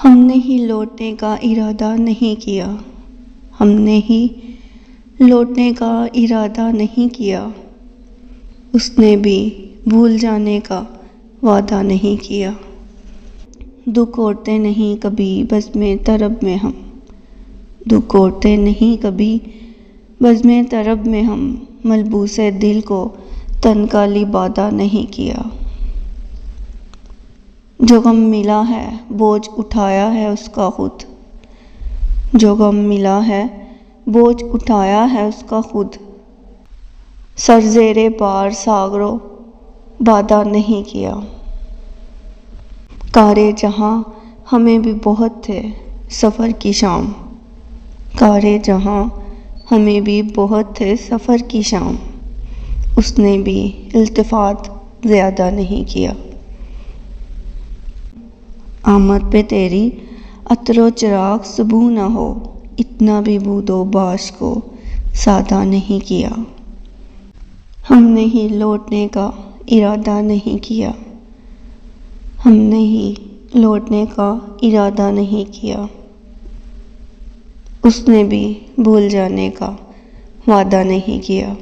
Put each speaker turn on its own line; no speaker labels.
ہم نے ہی لوٹنے کا ارادہ نہیں کیا، ہم نے ہی لوٹنے کا ارادہ نہیں کیا، اس نے بھی بھول جانے کا وعدہ نہیں کیا۔ دکھ اوڑھتے نہیں کبھی بزمِ طرب میں ہم، دکھ اوڑھتے نہیں کبھی بزمِ طرب میں ہم، ملبوسِ دل کو تن کا لبادہ نہیں کیا۔ جو غم ملا ہے بوجھ اٹھایا ہے اس کا خود، جو غم ملا ہے بوجھ اٹھایا ہے اس کا خود، سر زیرِ بار ساغر و بادہ نہیں کیا۔ کارِ جہاں ہمیں بھی بہت تھے سفر کی شام، کارِ جہاں ہمیں بھی بہت تھے سفر کی شام، اس نے بھی التفات زیادہ نہیں کیا۔ آمد پہ تیری عطر و چراغ صبح نہ ہو، اتنا بھی بود و باش کو سادہ نہیں کیا۔ ہم نے ہی لوٹنے کا ارادہ نہیں کیا، ہم نے ہی لوٹنے کا ارادہ نہیں کیا، اس نے بھی بھول جانے کا وعدہ نہیں کیا۔